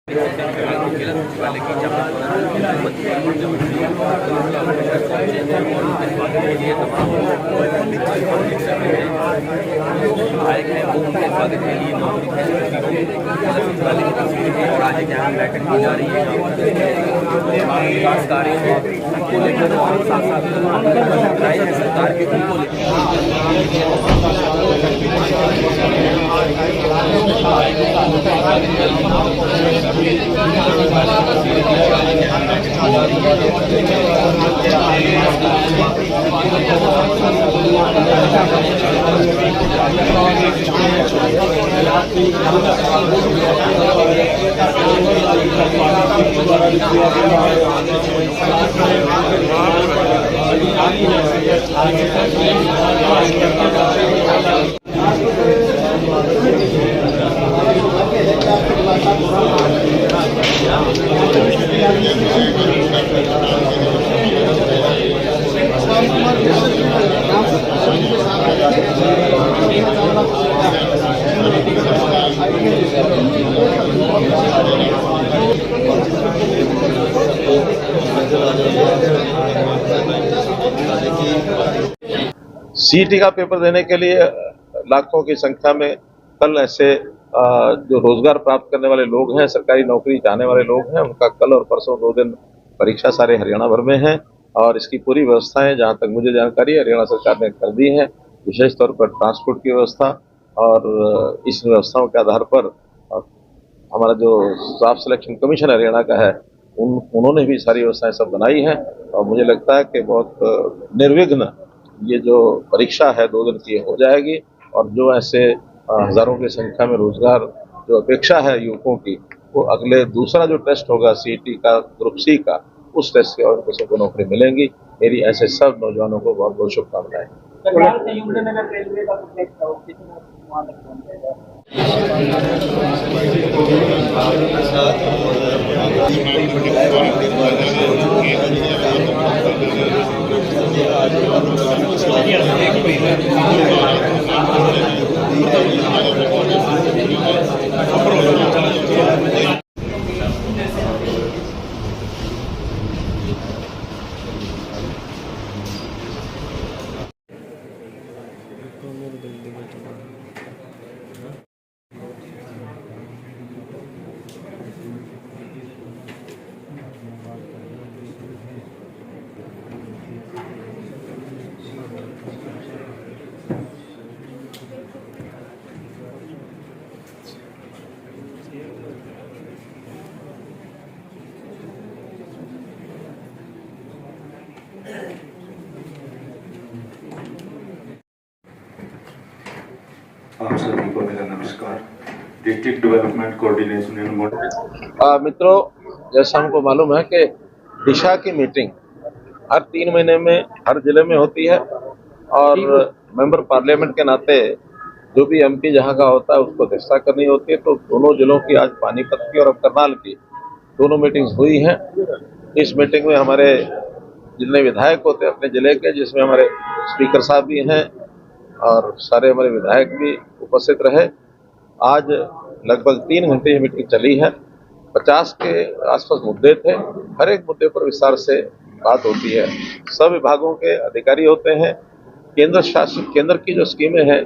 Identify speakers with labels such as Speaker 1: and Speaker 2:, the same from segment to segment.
Speaker 1: विधायक है वो उनके स्वागत के लिए नौकरी वाले की तस्वीर है और आज यहाँ बैठक की जा रही है। विकास कार्य को लेकर साथ साथ सरकार के उनको
Speaker 2: सीईटी का पेपर देने के लिए लाखों की संख्या में कल ऐसे जो रोजगार प्राप्त करने वाले लोग हैं, सरकारी नौकरी चाहने वाले लोग हैं, उनका कल और परसों 2 दिन परीक्षा सारे हरियाणा भर में है और इसकी पूरी व्यवस्थाएं जहां तक मुझे जानकारी है हरियाणा सरकार ने कर दी है। विशेष तौर पर ट्रांसपोर्ट की व्यवस्था और इस व्यवस्थाओं के आधार पर हमारा जो स्टाफ सिलेक्शन कमीशन हरियाणा का है उन्होंने भी सारी व्यवस्थाएं सब बनाई हैं और मुझे लगता है कि बहुत निर्विघ्न ये जो परीक्षा है 2 दिन की हो जाएगी और जो ऐसे हजारों की संख्या में रोजगार जो अपेक्षा है युवकों की वो अगले दूसरा जो टेस्ट होगा सीईटी का ग्रुप सी का उस टेस्ट के और सबको नौकरी मिलेंगी। मेरी ऐसे सब नौजवानों को बहुत बहुत शुभकामनाएं।
Speaker 3: आप सभी को मेरा नमस्कार। डिस्ट्रिक्ट डेवलपमेंट कोऑर्डिनेशन
Speaker 2: मित्रों, जैसा हमको मालूम है कि दिशा की मीटिंग हर 3 महीने में हर जिले में होती है और मेंबर पार्लियामेंट के नाते जो भी एमपी जहां का होता है उसको अध्यक्षता करनी होती है। तो दोनों जिलों की आज पानीपत की और अब करनाल की दोनों मीटिंग्स हुई हैं। इस मीटिंग में हमारे जितने विधायक होते हैं अपने जिले के, जिसमें हमारे स्पीकर साहब भी हैं और सारे हमारे विधायक भी उपस्थित रहे। आज लगभग 3 घंटे ये मीटिंग चली है। 50 के आसपास मुद्दे थे। हर एक मुद्दे पर विस्तार से बात होती है। सब विभागों के अधिकारी होते हैं। केंद्र की जो स्कीमें हैं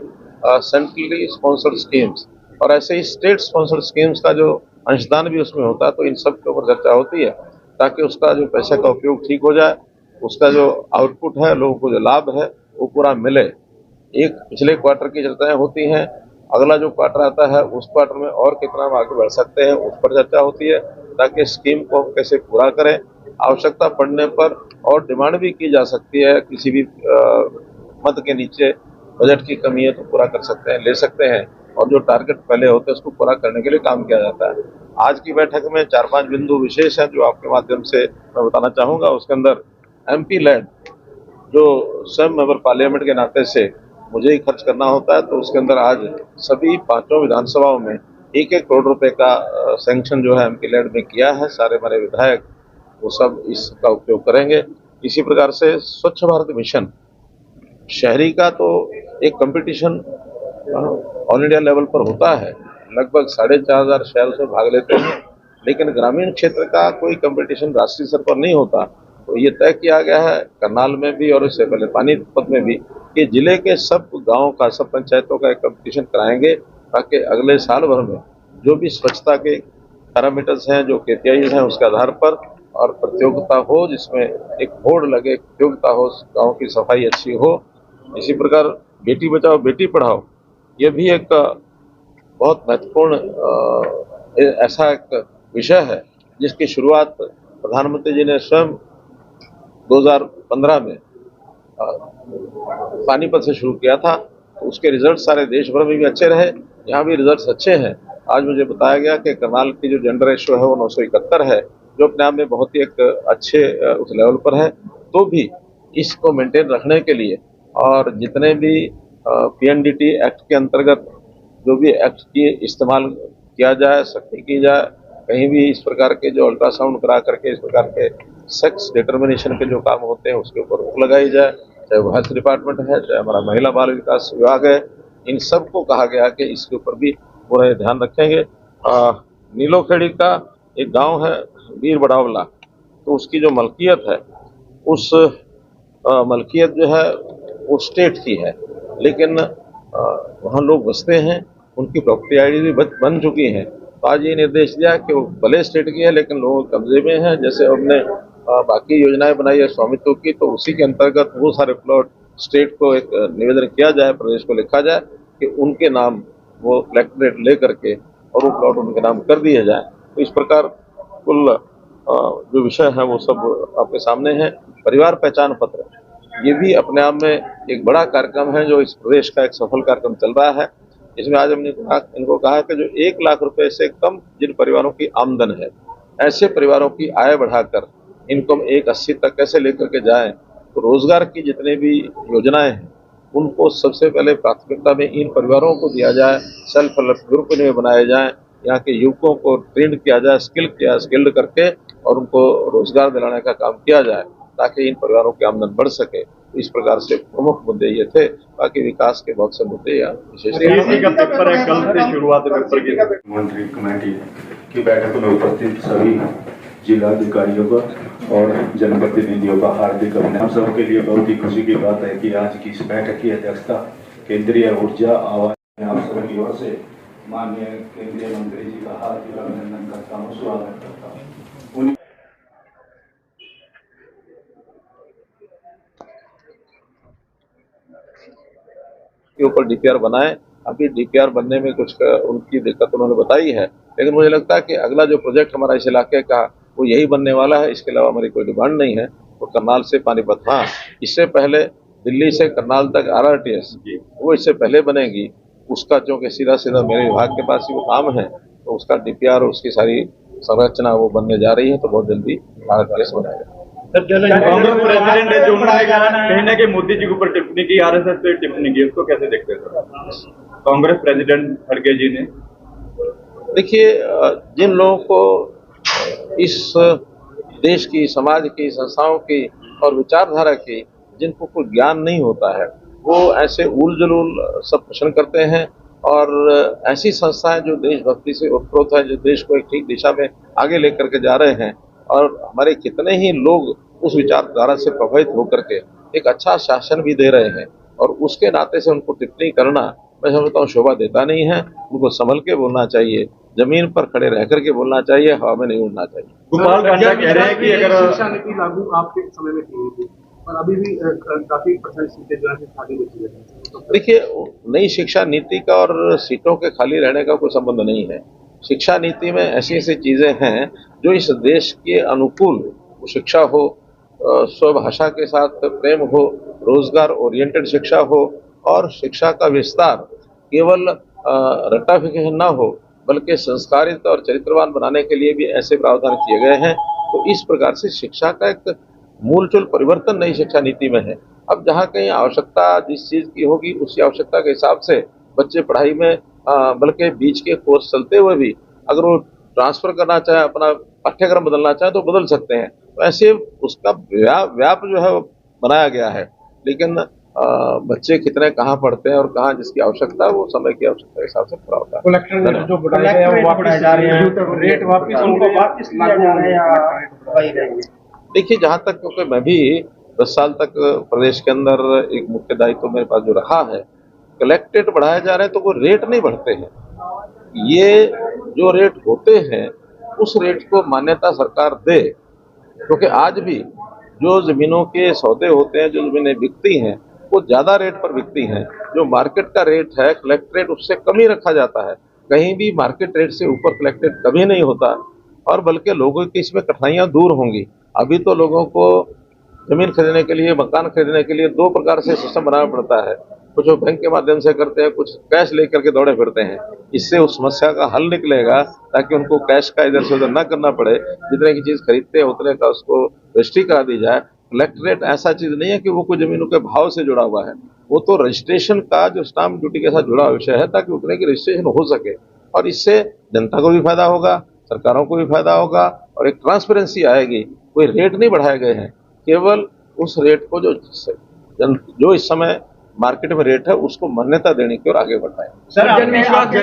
Speaker 2: सेंट्रली स्पॉन्सर्ड स्कीम्स और ऐसे ही स्टेट स्पॉन्सर्ड स्कीम्स का जो अंशदान भी उसमें होता है, तो इन सब के ऊपर चर्चा होती है ताकि उसका जो पैसे का उपयोग ठीक हो जाए, उसका जो आउटपुट है, लोगों को जो लाभ है वो पूरा मिले। एक पिछले क्वार्टर की चर्चाएं होती हैं, अगला जो क्वार्टर आता है उस क्वार्टर में और कितना हम आगे बढ़ सकते हैं उस पर चर्चा होती है ताकि स्कीम को हम कैसे पूरा करें। आवश्यकता पड़ने पर और डिमांड भी की जा सकती है, किसी भी मद के नीचे बजट की कमी है तो पूरा कर सकते हैं, ले सकते हैं और जो टारगेट पहले होते हैं उसको पूरा करने के लिए काम किया जाता है। आज की बैठक में 4-5 बिंदु विशेष हैं जो आपके माध्यम से मैं बताना चाहूँगा। उसके अंदर एमपी लैंड जो स्वयं मेंबर पार्लियामेंट के नाते से मुझे ही खर्च करना होता है, तो उसके अंदर आज सभी 5 विधानसभाओं में 1-1 करोड़ रुपए का सैंक्शन जो है एमपी लैंड में किया है। सारे हमारे विधायक वो सब इसका उपयोग करेंगे। इसी प्रकार से स्वच्छ भारत मिशन शहरी का तो एक कंपटीशन ऑल इंडिया लेवल पर होता है। लगभग 4,500 शहर उसमें भाग लेते हैं लेकिन ग्रामीण क्षेत्र का कोई कंपटीशन राष्ट्रीय स्तर पर नहीं होता। तो ये तय किया गया है करनाल में भी और इससे पहले पानीपत में भी कि जिले के सब गाँव का, सब पंचायतों का एक कंपटीशन कराएंगे, ताकि अगले साल भर में जो भी स्वच्छता के पैरामीटर्स हैं, जो KPIs हैं, उसके आधार पर और प्रतियोगिता हो, जिसमें एक होड़ लगे, प्रतियोगिता हो, गाँव की सफाई अच्छी हो। इसी प्रकार बेटी बचाओ बेटी पढ़ाओ, ये भी एक बहुत महत्वपूर्ण ऐसा एक विषय है जिसकी शुरुआत प्रधानमंत्री जी ने स्वयं 2015 में पानीपत से शुरू किया था। तो उसके रिजल्ट सारे देश भर में भी अच्छे रहे, यहाँ भी रिजल्ट्स अच्छे हैं। आज मुझे बताया गया कि करनाल की जो जेंडर रेशियो है वो 971 है, जो अपने आप में बहुत ही एक अच्छे उस लेवल पर है। तो भी इसको मेंटेन रखने के लिए और जितने भी PNDT एक्ट के अंतर्गत जो भी एक्ट की इस्तेमाल किया जाए, सख्ती की जाए, कहीं भी इस प्रकार के जो अल्ट्रासाउंड करा करके इस प्रकार के सेक्स डिटर्मिनेशन के जो काम होते हैं उसके ऊपर रोक लगाई जाए, चाहे वो हेल्थ डिपार्टमेंट है, चाहे हमारा महिला बाल विकास विभाग है, इन सबको कहा गया कि इसके ऊपर भी पूरा ध्यान रखेंगे। नीलोखेड़ी का एक गांव है वीर बड़ावला, तो उसकी जो मलकियत है उस मलकियत जो है वो स्टेट की है, लेकिन वहाँ लोग बसते हैं, उनकी प्रॉपर्टी ID भी बन चुकी है। तो आज ये निर्देश दिया कि वो भले स्टेट की है लेकिन लोगों के कब्जे में है। जैसे हमने बाकी योजनाएं बनाई है स्वामित्व की, तो उसी के अंतर्गत वो सारे प्लॉट स्टेट को एक निवेदन किया जाए, प्रदेश को लिखा जाए कि उनके नाम वो कलेक्टरेट ले करके और वो प्लॉट उनके नाम कर दिए जाए। तो इस प्रकार कुल जो विषय है वो सब आपके सामने है। परिवार पहचान पत्र ये भी अपने आप में एक बड़ा कार्यक्रम है जो इस प्रदेश का एक सफल कार्यक्रम चल रहा है। इसमें आज हमने इनको कहा कि जो 1 लाख रुपए से कम जिन परिवारों की आमदन है, ऐसे परिवारों की आय बढ़ाकर इनकम 180 तक कैसे लेकर के जाएं। तो रोजगार की जितने भी योजनाएं हैं उनको सबसे पहले प्राथमिकता में इन परिवारों को दिया जाए, सेल्फ हेल्प ग्रुप इनमें बनाए जाएं, यहाँ के युवकों को ट्रेंड किया जाए, स्किल्ड करके और उनको रोजगार दिलाने का काम किया जाए ताकि इन परिवारों की आमदन बढ़ सके। तो इस प्रकार से प्रमुख मुद्दे ये थे, बाकी विकास के बहुत से मुद्दे या विशेष
Speaker 4: का पेपर है, कल से शुरुआत है पेपर की।
Speaker 3: मंत्री कमेटी की बैठक में उपस्थित सभी जिलाधिकारियों का और जनप्रतिनिधियों का हार्दिक अभिनंदन। हम सबके लिए बहुत ही खुशी की बात है कि आज की इस बैठक की अध्यक्षता केंद्रीय ऊर्जा आवास आप सबकी ओर से माननीय केंद्रीय मंत्री जी का हार्दिक अभिनंदन करता हूँ, स्वागत करता हूँ।
Speaker 2: के ऊपर DPR बनाए। अभी DPR बनने में कुछ उनकी दिक्कत उन्होंने बताई है, लेकिन मुझे लगता है कि अगला जो प्रोजेक्ट हमारा इस इलाके का वो यही बनने वाला है। इसके अलावा हमारी कोई डिमांड नहीं है। तो करनाल से पानीपत, हाँ, इससे पहले दिल्ली से करनाल तक RRTS वो इससे पहले बनेगी। उसका चूँकि सीधा सीधा मेरे विभाग के पास ही वो काम है, तो उसका DPR और उसकी सारी संरचना वो बनने जा रही है, तो बहुत जल्दी RRTS बनाएगा।
Speaker 4: कांग्रेस प्रेसिडेंट है जो कहीं ना कहीं मोदी जी के ऊपर टिप्पणी की, RSS पे टिप्पणी की, उसको कैसे देखते हैं सर? कांग्रेस प्रेसिडेंट खड़गे जी ने,
Speaker 2: देखिए, जिन लोगों को इस देश की, समाज की, संस्थाओं की और विचारधारा की जिनको कोई ज्ञान नहीं होता है, वो ऐसे उल जलूल सब प्रश्न करते हैं। और ऐसी संस्थाएं जो देशभक्ति से उत्प्रोत है, जो देश को एक ठीक दिशा में आगे लेकर के जा रहे हैं, और हमारे कितने ही लोग उस विचारधारा से प्रभावित होकर के एक अच्छा शासन भी दे रहे हैं, और उसके नाते से उनको टिप्पणी करना मैं समझता हूँ शोभा देता नहीं है। उनको संभल के बोलना चाहिए, जमीन पर खड़े रह करके बोलना चाहिए, हवा में नहीं उड़ना चाहिए।
Speaker 4: गोपाल गांजा कह रहे हैं कि अगर
Speaker 5: शिक्षा नीति लागू आपके समय में की थी और अभी भी काफी % सीटें जो है खाली बची है।
Speaker 2: देखिए, नई शिक्षा नीति का और सीटों के खाली रहने का कोई संबंध नहीं है। शिक्षा नीति में ऐसी ऐसी चीजें हैं जो इस देश के अनुकूल शिक्षा हो, स्वभाषा के साथ प्रेम हो, रोजगार ओरिएंटेड शिक्षा हो, और शिक्षा का विस्तार केवल रट्टाफिकेशन ना हो बल्कि संस्कारित और चरित्रवान बनाने के लिए भी ऐसे प्रावधान किए गए हैं। तो इस प्रकार से शिक्षा का एक मूलचूल परिवर्तन नई शिक्षा नीति में है। अब जहाँ कहीं आवश्यकता जिस चीज की होगी उसी आवश्यकता के हिसाब से बच्चे पढ़ाई में बल्कि बीच के कोर्स चलते हुए भी अगर वो ट्रांसफर करना चाहे, अपना पाठ्यक्रम बदलना चाहे तो बदल सकते हैं। तो ऐसे उसका व्याप जो है वो बनाया गया है। लेकिन बच्चे कितने कहाँ पढ़ते हैं और कहाँ जिसकी आवश्यकता है वो समय की आवश्यकता के हिसाब से पूरा होता है।
Speaker 6: कलेक्टर रेट जो बढ़ाए गए हैं वो वापस जा रहे हैं, रेट वापस उनको वापस लिया जा रहा है या वही रहेंगे?
Speaker 2: देखिए, जहाँ तक, क्योंकि मैं भी 10 साल तक प्रदेश के अंदर एक मुख्य दायित्व मेरे पास जो रहा है, कलेक्टेड बढ़ाए जा रहे हैं तो वो रेट नहीं बढ़ते हैं। ये जो रेट होते हैं उस रेट को मान्यता सरकार दे, क्योंकि आज भी जो जमीनों के सौदे होते हैं, जो जमीनें बिकती हैं, वो ज्यादा रेट पर बिकती हैं। जो मार्केट का रेट है कलेक्ट रेट उससे कम ही रखा जाता है। कहीं भी मार्केट रेट से ऊपर कलेक्टेड कभी नहीं होता, और बल्कि लोगों की इसमें कठिनाइयां दूर होंगी। अभी तो लोगों को जमीन खरीदने के लिए, मकान खरीदने के लिए दो प्रकार से सिस्टम बनाना पड़ता है। कुछ वो बैंक के माध्यम से करते हैं, कुछ कैश लेकर के दौड़े फिरते हैं। इससे उस समस्या का हल निकलेगा, ताकि उनको कैश का इधर से उधर ना करना पड़े। जितने की चीज खरीदते हैं उतने का उसको रजिस्ट्री करा दी जाए। कलेक्ट्रेट ऐसा चीज नहीं है कि वो कुछ जमीनों के भाव से जुड़ा हुआ है, वो तो रजिस्ट्रेशन का जो स्टाम्प ड्यूटी के साथ जुड़ा हुआ विषय है, ताकि उतने की रजिस्ट्रेशन हो सके। और इससे जनता को भी फायदा होगा, सरकारों को भी फायदा होगा, और एक ट्रांसपेरेंसी आएगी। कोई रेट नहीं बढ़ाए गए हैं, केवल उस रेट को जो इस समय मार्केट में रेट है उसको मान्यता देने की ओर आगे बढ़ना है।
Speaker 6: सर आपने